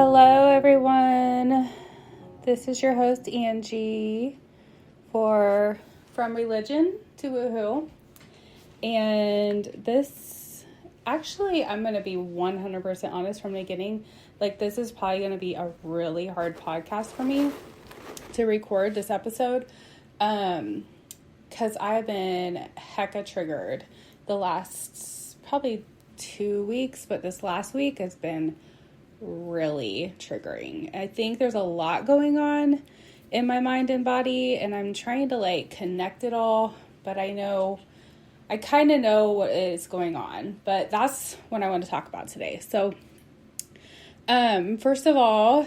Hello, everyone. This is your host, Angie, for From Religion to Woohoo. And this, actually, I'm going to be 100% honest from the beginning. This is probably going to be a really hard podcast for me to record this episode. Because I've been hecka triggered the last probably 2 weeks, but this last week has been really triggering. I think there's a lot going on in my mind and body, and I'm trying to connect it all, but I kind of know what is going on, but that's what I want to talk about today. So, first of all,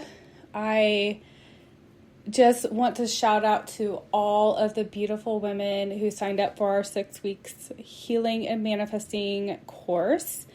I just want to shout out to all of the beautiful women who signed up for our 6 weeks healing and manifesting course.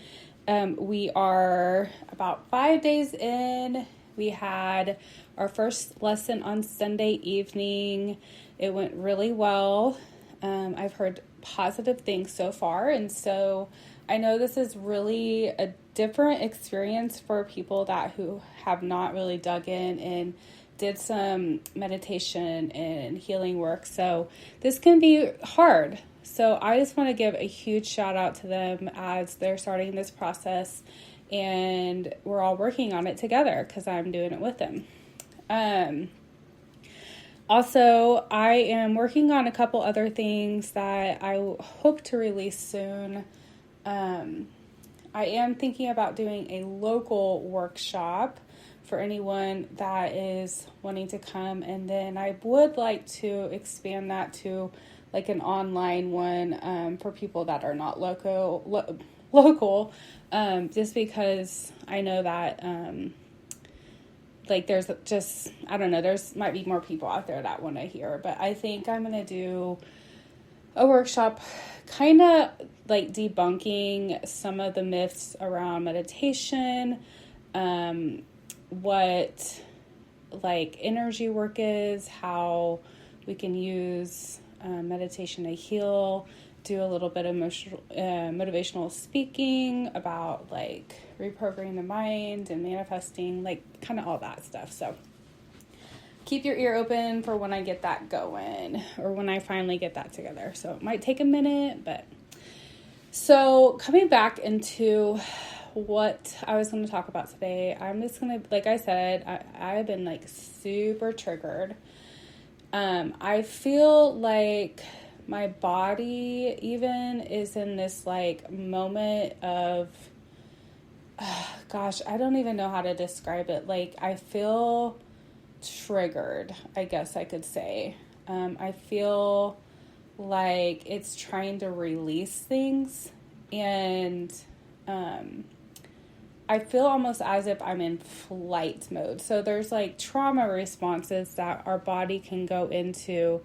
We are about 5 days in. We had our first lesson on Sunday evening. It went really well. I've heard positive things so far. And so I know this is really a different experience for people who have not really dug in and did some meditation and healing work. So this can be hard. So I just want to give a huge shout out to them as they're starting this process, and we're all working on it together because I'm doing it with them. Also, I am working on a couple other things that I hope to release soon. I am thinking about doing a local workshop for anyone that is wanting to come, and then I would like to expand that to an online one for people that are not local, just because I know that there's just, I don't know, there's might be more people out there that want to hear, but I think I'm going to do a workshop kind of debunking some of the myths around meditation, what energy work is, how we can use meditation to heal, do a little bit of motivational speaking about reprogramming the mind and manifesting, kind of all that stuff. So keep your ear open for when I get that going, or when I finally get that together. So it might take a minute, but so coming back into what I was going to talk about today, I'm just going to, like I said, I've been super triggered. I feel like my body even is in this moment of, gosh, I don't even know how to describe it. I feel triggered, I guess I could say. I feel like it's trying to release things, and I feel almost as if I'm in flight mode. So there's trauma responses that our body can go into.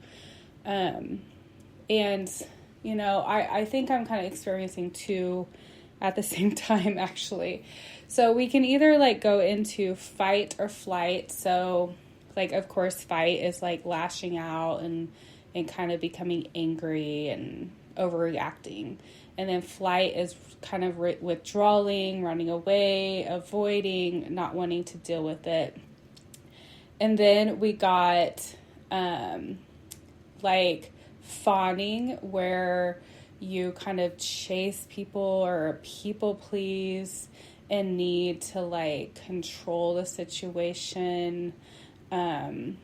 And, I think I'm kind of experiencing two at the same time, actually. So we can either go into fight or flight. So of course, fight is lashing out and kind of becoming angry and overreacting. And then flight is kind of withdrawing, running away, avoiding, not wanting to deal with it. And then we got fawning, where you kind of chase people or people please and need to control the situation. And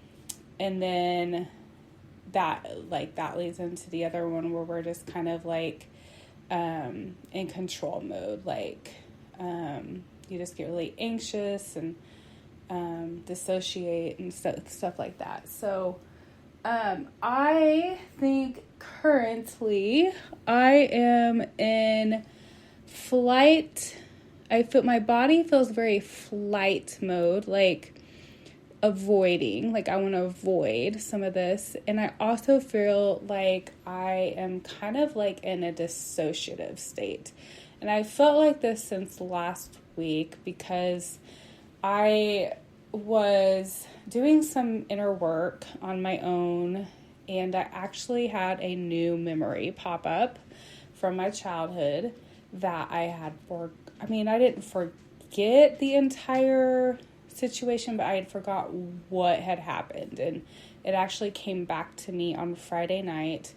then that leads into the other one where we're just kind of in control mode. You just get really anxious and dissociate and stuff like that. So I think currently I am in flight. I feel my body feels very flight mode, avoiding, I want to avoid some of this. And I also feel like I am kind of in a dissociative state. And I felt like this since last week because I was doing some inner work on my own, and I actually had a new memory pop up from my childhood that I had I didn't forget the entire situation, but I had forgot what had happened. And it actually came back to me on Friday night.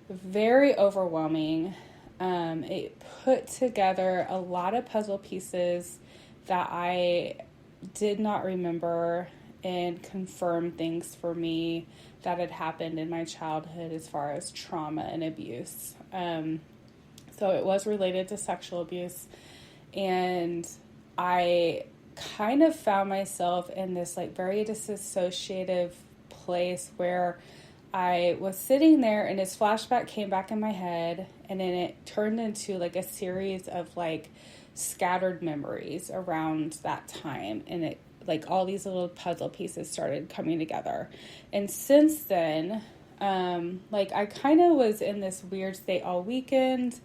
Very overwhelming. It put together a lot of puzzle pieces that I did not remember and confirmed things for me that had happened in my childhood as far as trauma and abuse. So it was related to sexual abuse. And I kind of found myself in this like very disassociative place where I was sitting there and this flashback came back in my head, and then it turned into like a series of like scattered memories around that time, and it like all these little puzzle pieces started coming together. And since then, like I kind of was in this weird state all weekend.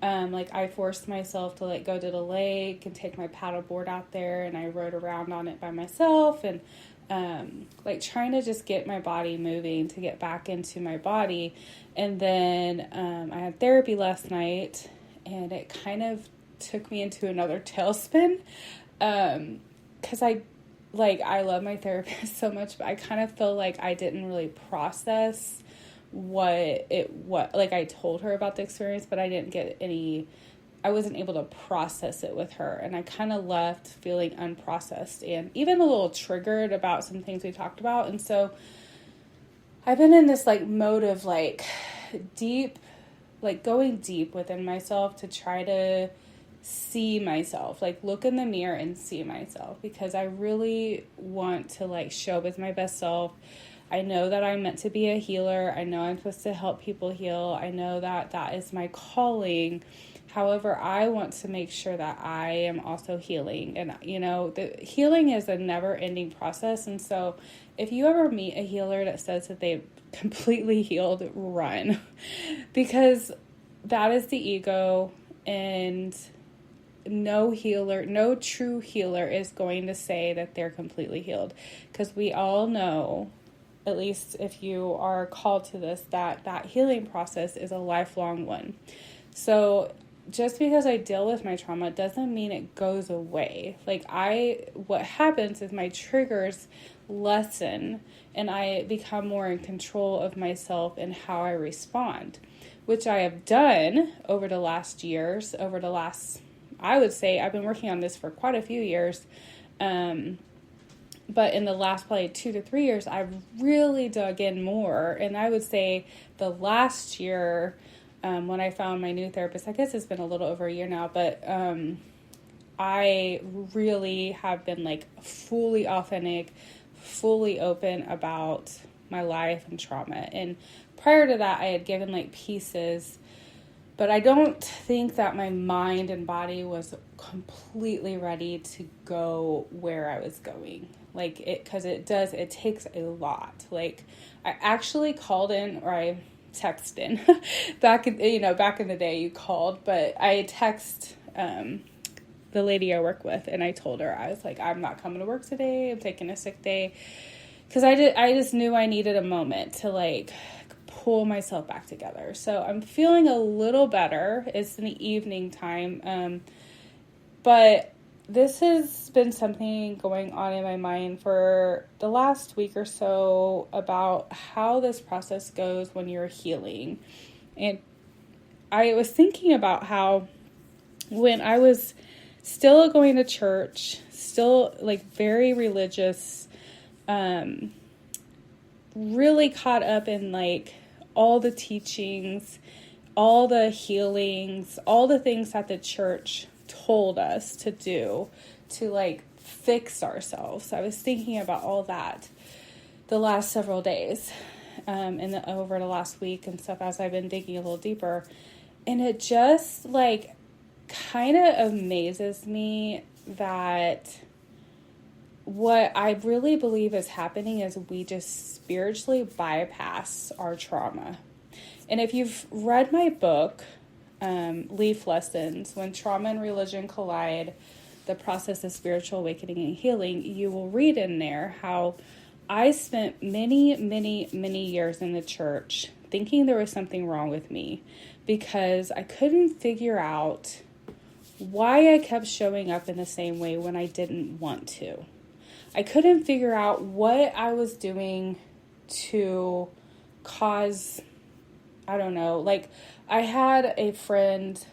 Like I forced myself to like go to the lake and take my paddleboard out there, and I rode around on it by myself, and like trying to just get my body moving to get back into my body. And then I had therapy last night, and it kind of took me into another tailspin, because I love my therapist so much, but I kind of feel like I didn't really process what like I told her about the experience, but I didn't get I wasn't able to process it with her, and I kind of left feeling unprocessed and even a little triggered about some things we talked about. And so I've been in this like mode of like going deep within myself to try to see myself, like look in the mirror and see myself, because I really want to like show up as my best self. I know that I'm meant to be a healer. I know I'm supposed to help people heal. I know that that is my calling. However, I want to make sure that I am also healing. And, you know, the healing is a never-ending process. And so if you ever meet a healer that says that they've completely healed, run. Because that is the ego, and no true healer is going to say that they're completely healed. Because we all know, at least if you are called to this, that healing process is a lifelong one. So just because I deal with my trauma doesn't mean it goes away. Like what happens is my triggers lessen, and I become more in control of myself and how I respond, which I have done over the last years, I would say I've been working on this for quite a few years. But in the last probably 2 to 3 years, I've really dug in more. And I would say the last year, when I found my new therapist, I guess it's been a little over a year now, but I really have been like fully authentic, fully open about my life and trauma. And prior to that, I had given like pieces, but I don't think that my mind and body was completely ready to go where I was going. Like because it takes a lot. Like I actually called in, or I texted in back in the day you called, but I text the lady I work with, and I told her, I was like, I'm not coming to work today. I'm taking a sick day. Because I just knew I needed a moment to like pull myself back together. So I'm feeling a little better. It's in the evening time. But this has been something going on in my mind for the last week or so about how this process goes when you're healing. And I was thinking about how when I was still going to church, still like very religious, really caught up in like all the teachings, all the healings, all the things that the church told us to do to like fix ourselves. I was thinking about all that the last several days, over the last week and stuff, as I've been digging a little deeper. And it just like kind of amazes me that what I really believe is happening is we just spiritually bypass our trauma. And if you've read my book, Leaf Lessons, When Trauma and Religion Collide, the Process of Spiritual Awakening and Healing, you will read in there how I spent many, many, many years in the church thinking there was something wrong with me because I couldn't figure out why I kept showing up in the same way when I didn't want to. I couldn't figure out what I was doing to cause, I don't know, like I had a friend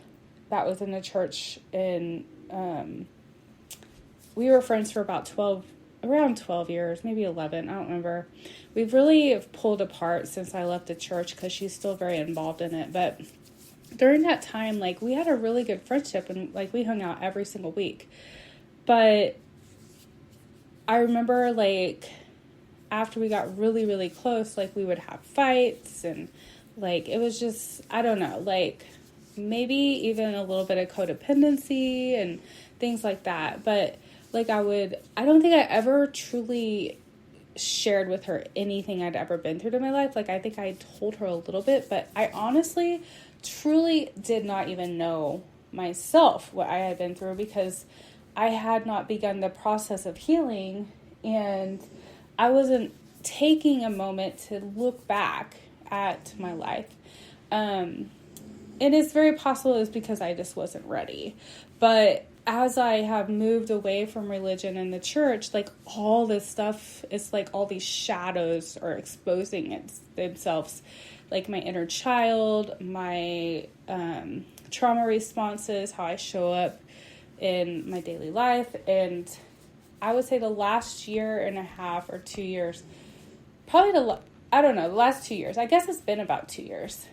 that was in the church, and we were friends for about around 12 years, maybe 11, I don't remember. We've really pulled apart since I left the church because she's still very involved in it, but during that time, like, we had a really good friendship, and like we hung out every single week. But I remember, like, after we got really, really close, like, we would have fights, and like, it was just, I don't know, like, maybe even a little bit of codependency and things like that. But like, I don't think I ever truly shared with her anything I'd ever been through in my life. Like, I think I told her a little bit, but I honestly truly did not even know myself what I had been through, because I had not begun the process of healing, and I wasn't taking a moment to look back at my life. And it's very possible it's because I just wasn't ready. But as I have moved away from religion and the church, like, all this stuff, it's like all these shadows are exposing themselves. Like my inner child, my trauma responses, how I show up in my daily life. And I would say the last year and a half or 2 years, probably the last 2 years, I guess it's been about 2 years,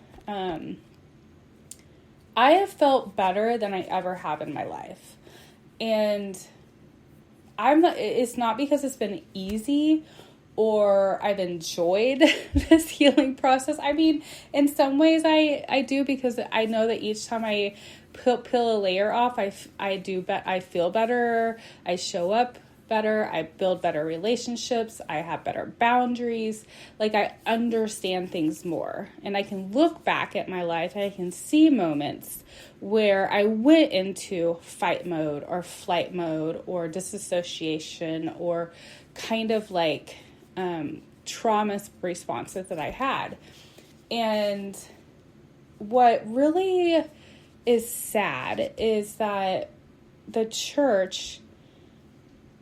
I have felt better than I ever have in my life. And it's not because it's been easy or I've enjoyed this healing process. I mean, in some ways I do, because I know that each time I peel a layer off, I feel better, I show up better, I build better relationships, I have better boundaries, like, I understand things more, and I can look back at my life and I can see moments where I went into fight mode or flight mode or disassociation or kind of like trauma responses that I had. And what really is sad is that the church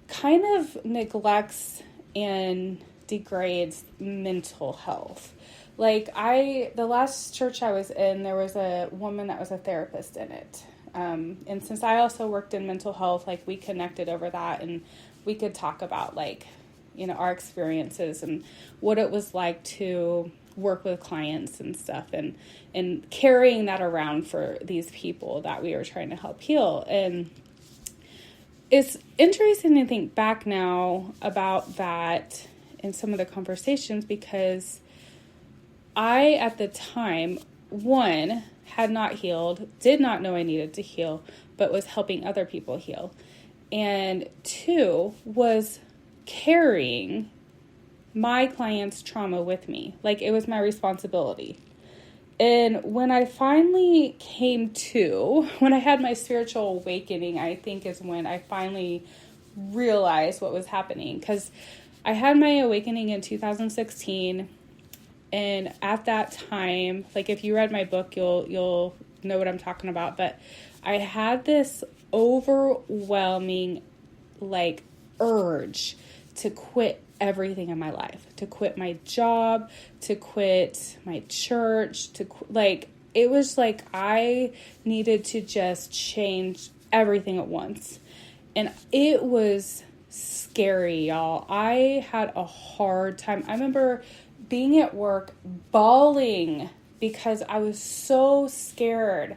kind of neglects and degrades mental health. Like, the last church I was in, there was a woman that was a therapist in it. And since I also worked in mental health, like, we connected over that, and we could talk about, like, you know, our experiences and what it was like to work with clients and stuff, and carrying that around for these people that we were trying to help heal. And it's interesting to think back now about that in some of the conversations, because I, at the time, one, had not healed, did not know I needed to heal, but was helping other people heal. And two, was carrying my clients' trauma with me. Like, it was my responsibility. And when I finally when I had my spiritual awakening, I think is when I finally realized what was happening. Because I had my awakening in 2016. And at that time, like, if you read my book, you'll know what I'm talking about. But I had this overwhelming, like, urge to quit everything in my life, to quit my job, to quit my church, it was like I needed to just change everything at once. And it was scary, y'all. I had a hard time. I remember being at work bawling because I was so scared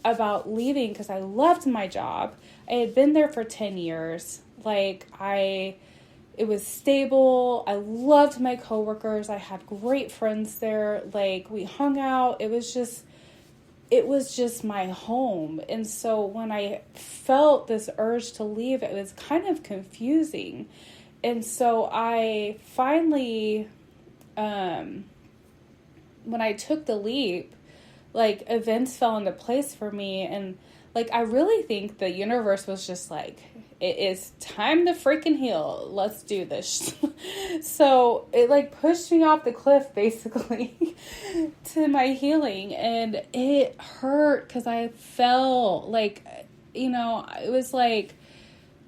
about leaving, because I loved my job. I had been there for 10 years. It was stable. I loved my coworkers. I had great friends there. Like, we hung out. It was just my home. And so when I felt this urge to leave, it was kind of confusing. And so I finally, when I took the leap, like, events fell into place for me. And, like, I really think the universe was just like, it is time to freaking heal. Let's do this. So it, like, pushed me off the cliff, basically, to my healing. And it hurt because I felt like, you know, it was like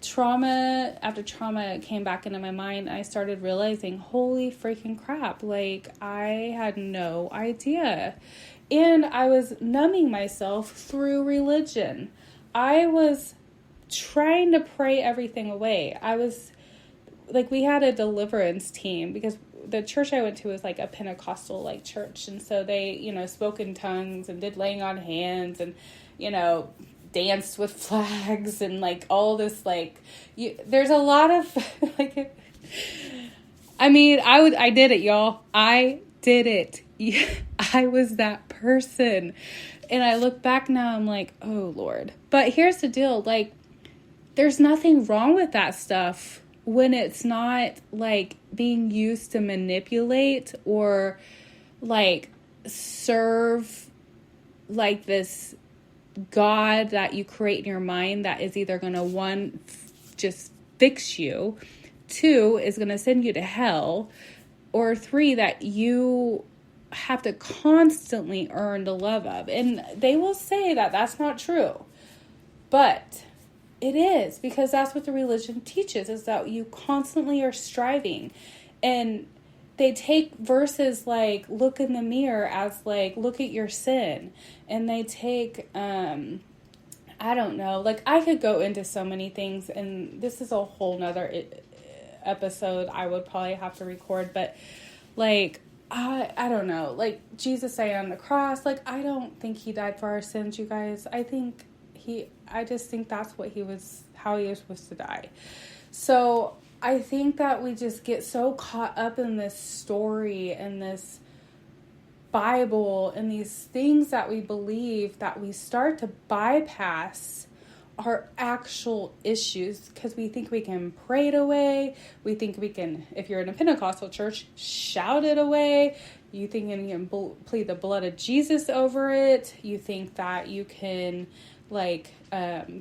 trauma after trauma came back into my mind. I started realizing, holy freaking crap, like I had no idea. And I was numbing myself through religion. I was trying to pray everything away. I was like, we had a deliverance team because the church I went to was like a Pentecostal like church. And so they, spoke in tongues and did laying on hands and, danced with flags and like all this, like, there's a lot of like, I did it, y'all. I did it. I was that person. And I look back now, I'm like, oh Lord. But here's the deal. Like, there's nothing wrong with that stuff when it's not like being used to manipulate or like serve like this God that you create in your mind that is either going to, one, just fix you, two, is going to send you to hell, or three, that you have to constantly earn the love of. And they will say that that's not true. But it is, because that's what the religion teaches, is that you constantly are striving. And they take verses like look in the mirror as like look at your sin. And they take, I don't know, like I could go into so many things, and this is a whole nother episode I would probably have to record. But like, I don't know, like Jesus saying on the cross, like I don't think he died for our sins, you guys. I just think that's how he was supposed to die. So I think that we just get so caught up in this story and this Bible and these things that we believe that we start to bypass our actual issues because we think we can pray it away. We think we can, if you're in a Pentecostal church, shout it away. You think you can plead the blood of Jesus over it. You think that you can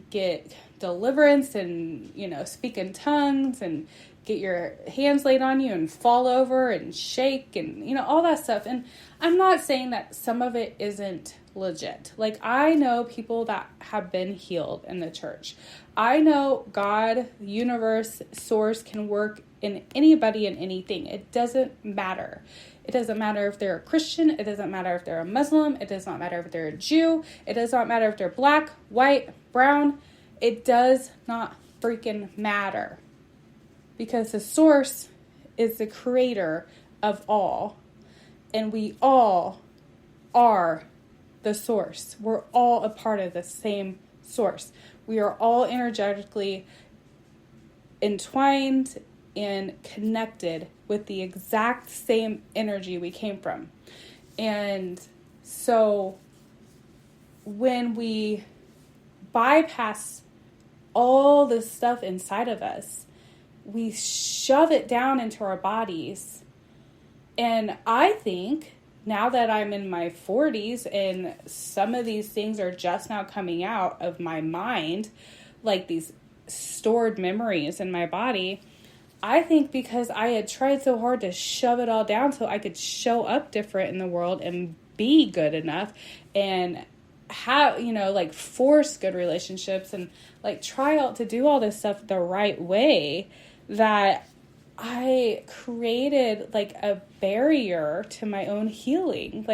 get deliverance and, speak in tongues and get your hands laid on you and fall over and shake and, all that stuff. And I'm not saying that some of it isn't legit. Like, I know people that have been healed in the church. I know God, universe, source can work in anybody and anything. It doesn't matter. It doesn't matter if they're a Christian. It doesn't matter if they're a Muslim. It does not matter if they're a Jew. It does not matter if they're black, white, brown. It does not freaking matter. Because the source is the creator of all. And we all are the source. We're all a part of the same source. We are all energetically entwined and connected with the exact same energy we came from. And so when we bypass all this stuff inside of us, we shove it down into our bodies. And I think now that I'm in my 40s and some of these things are just now coming out of my mind, like these stored memories in my body, I think because I had tried so hard to shove it all down so I could show up different in the world and be good enough and have, force good relationships and try out to do all this stuff the right way, that I created a barrier to my own healing.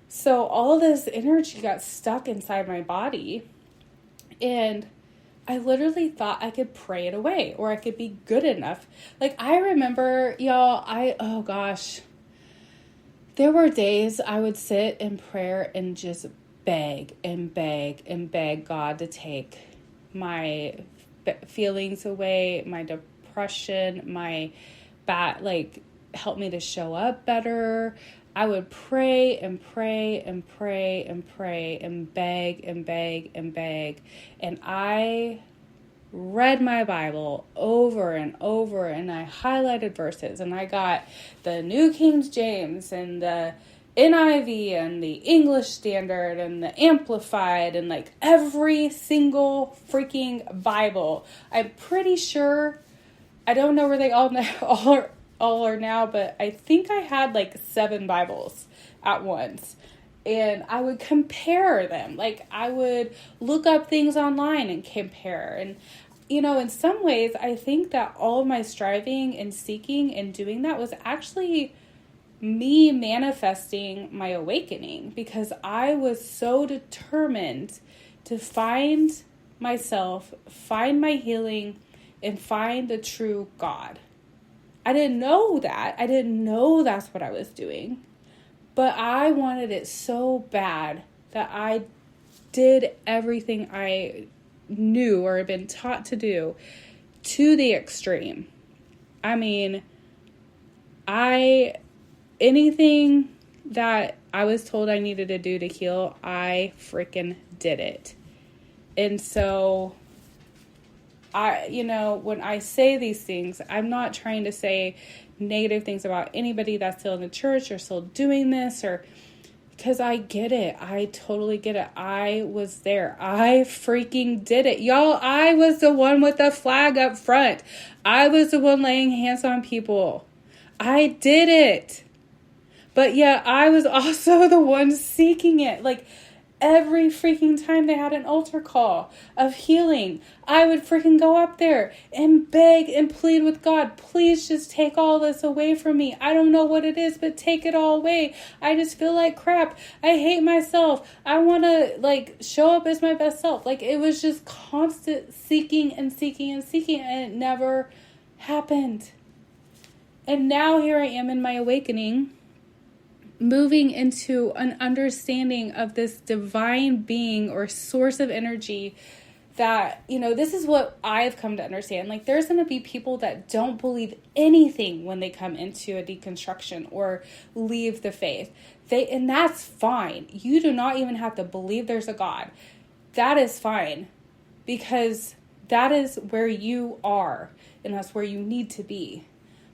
So all this energy got stuck inside my body, and I literally thought I could pray it away or I could be good enough. I remember, y'all, oh gosh, there were days I would sit in prayer and just beg and beg and beg God to take my feelings away, my depression, my help me to show up better. I would pray and pray and pray and pray and beg and beg and beg. And I read my Bible over and over, and I highlighted verses, and I got the New King James and the NIV and the English Standard and the Amplified and every single freaking Bible. I'm pretty sure, I don't know where they all are now, but I think I had 7 Bibles at once. And I would compare them. I would look up things online and compare. And in some ways, I think that all of my striving and seeking and doing that was actually me manifesting my awakening, because I was so determined to find myself, find my healing, and find the true God. I didn't know that. I didn't know that's what I was doing. But I wanted it so bad that I did everything I knew or had been taught to do to the extreme. I mean, anything that I was told I needed to do to heal, I freaking did it. And so when I say these things, I'm not trying to say negative things about anybody that's still in the church or still doing this, or because I get it. I totally get it. I was there. I freaking did it. Y'all, I was the one with the flag up front. I was the one laying hands on people. I did it. But yeah, I was also the one seeking it. Like, every freaking time they had an altar call of healing, I would freaking go up there and beg and plead with God, please just take all this away from me. I don't know what it is, but take it all away. I just feel like crap. I hate myself. I want to show up as my best self. It was just constant seeking and seeking and seeking, and it never happened. And now here I am in my awakening, moving into an understanding of this divine being or source of energy that, this is what I've come to understand. There's going to be people that don't believe anything when they come into a deconstruction or leave the faith. And that's fine. You do not even have to believe there's a God. That is fine, because that is where you are, and that's where you need to be.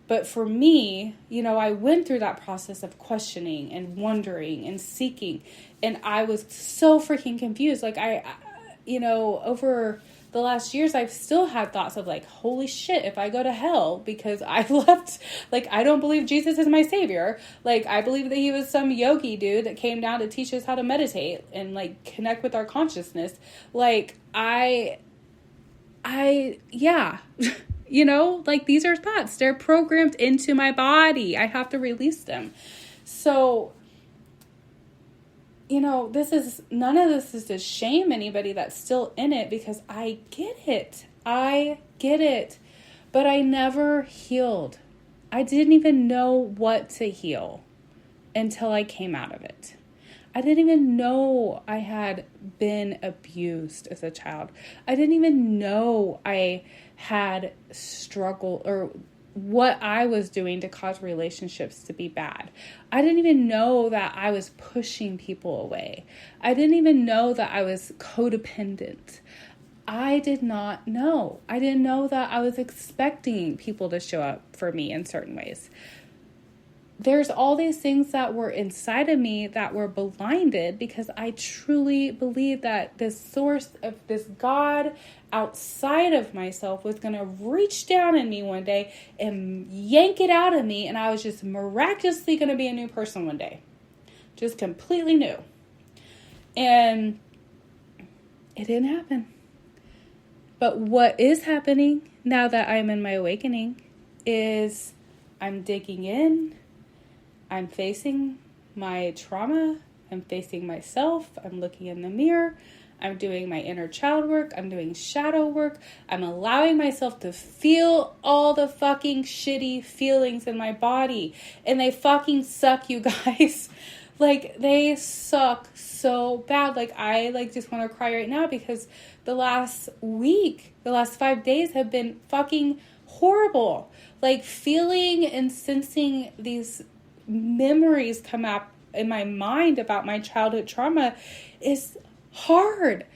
But for me, I went through that process of questioning and wondering and seeking, and I was so freaking confused. Over the last years, I've still had thoughts of holy shit, if I go to hell because I left, I don't believe Jesus is my savior. I believe that he was some yogi dude that came down to teach us how to meditate and connect with our consciousness. Yeah. These are thoughts. They're programmed into my body. I have to release them. So, none of this is to shame anybody that's still in it, because I get it. But I never healed. I didn't even know what to heal until I came out of it. I didn't even know I had been abused as a child. I didn't even know I had struggled or what I was doing to cause relationships to be bad. I didn't even know that I was pushing people away. I didn't even know that I was codependent. I did not know. I didn't know that I was expecting people to show up for me in certain ways. There's all these things that were inside of me that were blinded, because I truly believed that this source of this God outside of myself was going to reach down in me one day and yank it out of me, and I was just miraculously going to be a new person one day. Just completely new. And it didn't happen. But what is happening now that I'm in my awakening is I'm digging in. I'm facing my trauma. I'm facing myself. I'm looking in the mirror. I'm doing my inner child work. I'm doing shadow work. I'm allowing myself to feel all the fucking shitty feelings in my body. And they fucking suck, you guys. They suck so bad. I just want to cry right now, because the last 5 days have been fucking horrible. Feeling and sensing these memories come up in my mind about my childhood trauma is hard.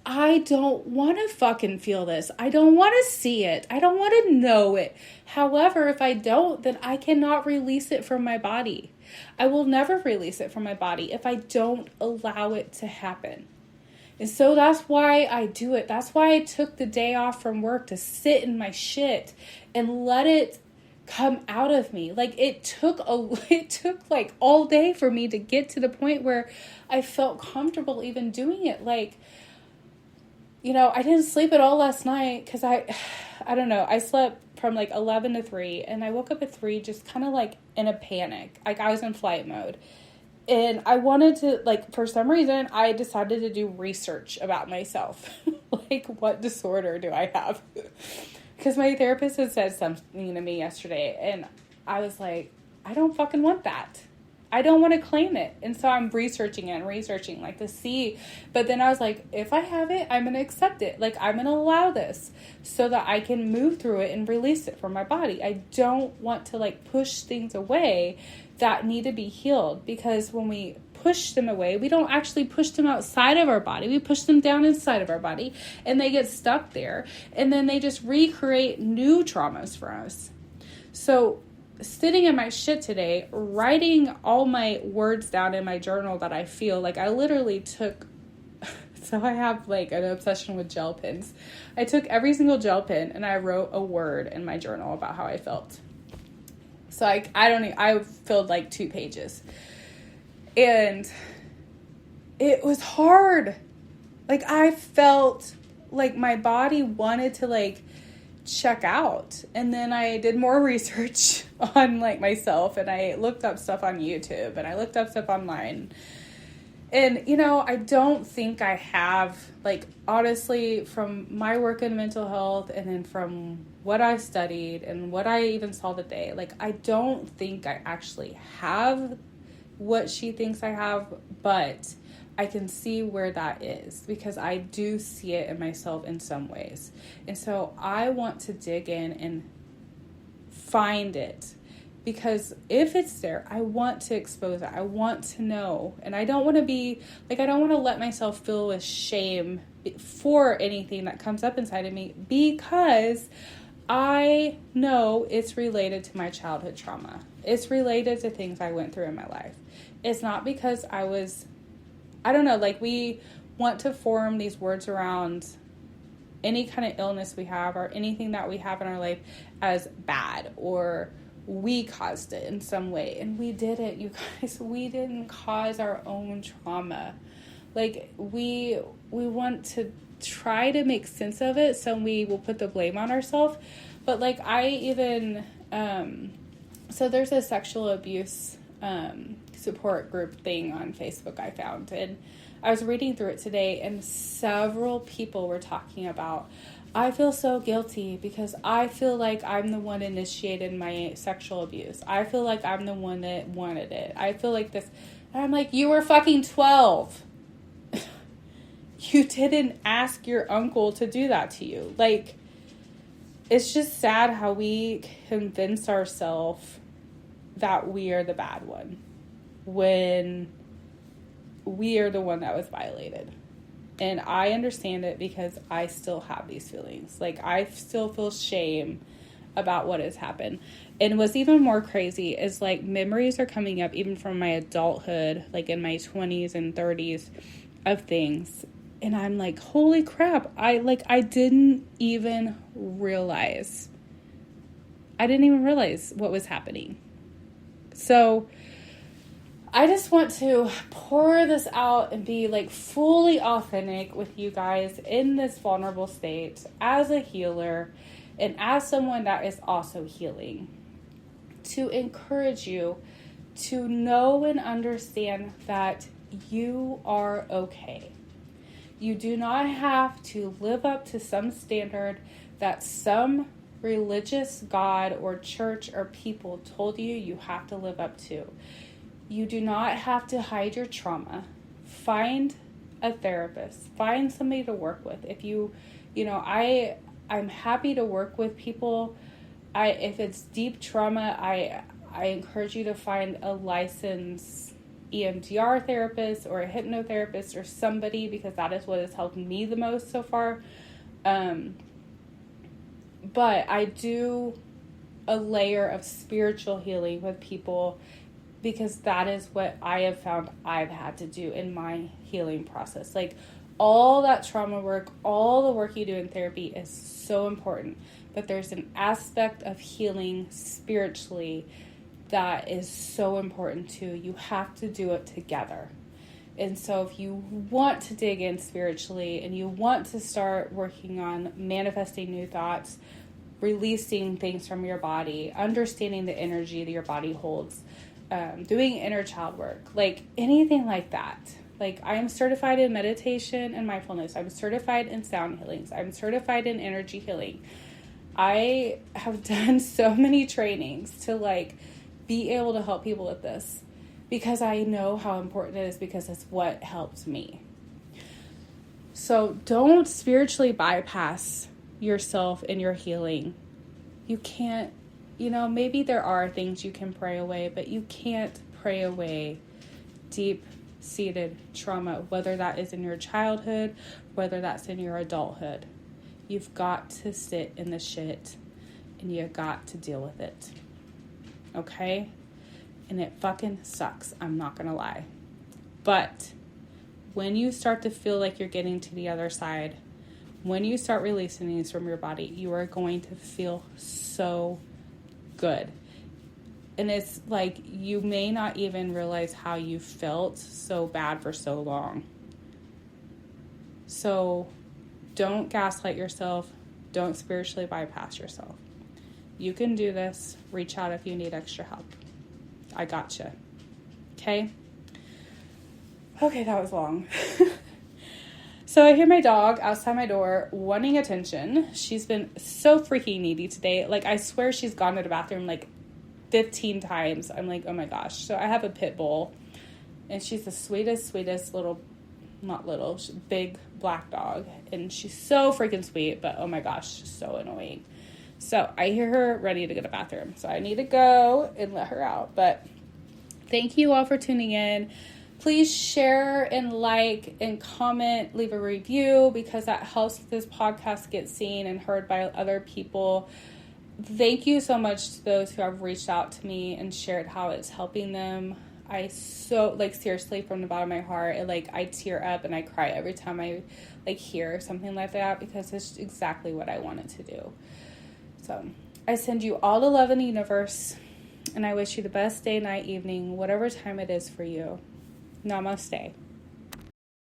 I don't want to fucking feel this. I don't want to see it. I don't want to know it. However, if I don't, then I cannot release it from my body. I will never release it from my body if I don't allow it to happen. And so that's why I do it. That's why I took the day off from work to sit in my shit and let it come out of me. It took all day for me to get to the point where I felt comfortable even doing it. I didn't sleep at all last night because I don't know. I slept from like 11 to 3 and I woke up at 3 just kind of like in a panic. Like I was in flight mode. And I wanted to, like, for some reason, I decided to do research about myself. Like, what disorder do I have? Because my therapist had said something to me yesterday, and I was like, I don't fucking want that. I don't want to claim it. And so I'm researching it and researching, like, to see. But then I was like, if I have it, I'm going to accept it. Like, I'm going to allow this so that I can move through it and release it from my body. I don't want to, like, push things away that need to be healed. Because when we push them away, we don't actually push them outside of our body. We push them down inside of our body. And they get stuck there. And then they just recreate new traumas for us. So sitting in my shit today, writing all my words down in my journal that I feel, like I literally took, so I have like an obsession with gel pens. I took every single gel pen and I wrote a word in my journal about how I felt. So I filled like 2 pages. And it was hard. Like I felt like my body wanted to like check out. And then I did more research on like myself, and I looked up stuff on YouTube, and I looked up stuff online. And I don't think I have, like, honestly, from my work in mental health and then from what I studied and what I even saw today, like, I don't think I actually have what she thinks I have, but I can see where that is because I do see it in myself in some ways. And so I want to dig in and find it, because if it's there, I want to expose it. I want to know. And I don't want to be, like, I don't want to let myself feel with shame for anything that comes up inside of me, because I know it's related to my childhood trauma. It's related to things I went through in my life. It's not because I don't know, like, we want to form these words around any kind of illness we have or anything that we have in our life as bad, or we caused it in some way. And we didn't, you guys. We didn't cause our own trauma. Like, we want to try to make sense of it, so we will put the blame on ourselves. But, like, I even, so there's a sexual abuse support group thing on Facebook I found, and I was reading through it today, and several people were talking about, I feel so guilty because I feel like I'm the one initiated my sexual abuse. I feel like I'm the one that wanted it. I feel like this. And I'm like, you were fucking 12. You didn't ask your uncle to do that to you. Like, it's just sad how we convince ourselves that we are the bad one when we are the one that was violated. And I understand it because I still have these feelings. Like, I still feel shame about what has happened. And what's even more crazy is, like, memories are coming up even from my adulthood, like in my 20s and 30s, of things. And I'm like, holy crap. I didn't even realize. I didn't even realize what was happening. So I just want to pour this out and be, like, fully authentic with you guys in this vulnerable state as a healer and as someone that is also healing, to encourage you to know and understand that you are okay. You do not have to live up to some standard that some religious God or church or people told you have to live up to. You do not have to hide your trauma. Find a therapist. Find somebody to work with. If I'm happy to work with people. If it's deep trauma, I encourage you to find a licensed EMDR therapist or a hypnotherapist or somebody, because that is what has helped me the most so far. But I do a layer of spiritual healing with people, because that is what I have found I've had to do in my healing process. Like, all that trauma work, all the work you do in therapy is so important. But there's an aspect of healing spiritually that is so important too. You have to do it together. And so if you want to dig in spiritually and you want to start working on manifesting new thoughts, releasing things from your body, understanding the energy that your body holds, doing inner child work, like anything like that. Like, I am certified in meditation and mindfulness. I'm certified in sound healings. I'm certified in energy healing. I have done so many trainings to like be able to help people with this because I know how important it is, because it's what helped me. So don't spiritually bypass yourself in your healing. You can't, maybe there are things you can pray away, but you can't pray away deep-seated trauma, whether that is in your childhood, whether that's in your adulthood. You've got to sit in the shit and you got to deal with it. Okay? And it fucking sucks. I'm not gonna lie. But when you start to feel like you're getting to the other side, when you start releasing these from your body, you are going to feel so good. And it's like you may not even realize how you felt so bad for so long. So don't gaslight yourself. Don't spiritually bypass yourself. You can do this. Reach out if you need extra help. I gotcha. Okay? Okay, that was long. So I hear my dog outside my door wanting attention. She's been so freaking needy today. Like, I swear she's gone to the bathroom like 15 times. I'm like, oh my gosh. So I have a pit bull, and she's the sweetest little, not little, big black dog. And she's so freaking sweet, but oh my gosh, she's so annoying. So I hear her ready to go to the bathroom. So I need to go and let her out. But thank you all for tuning in. Please share and like and comment, leave a review, because that helps this podcast get seen and heard by other people. Thank you so much to those who have reached out to me and shared how it's helping them. I so, like, seriously, from the bottom of my heart, I tear up and I cry every time I, hear something like that, because it's exactly what I wanted to do. So I send you all the love in the universe, and I wish you the best day, night, evening, whatever time it is for you. Namaste.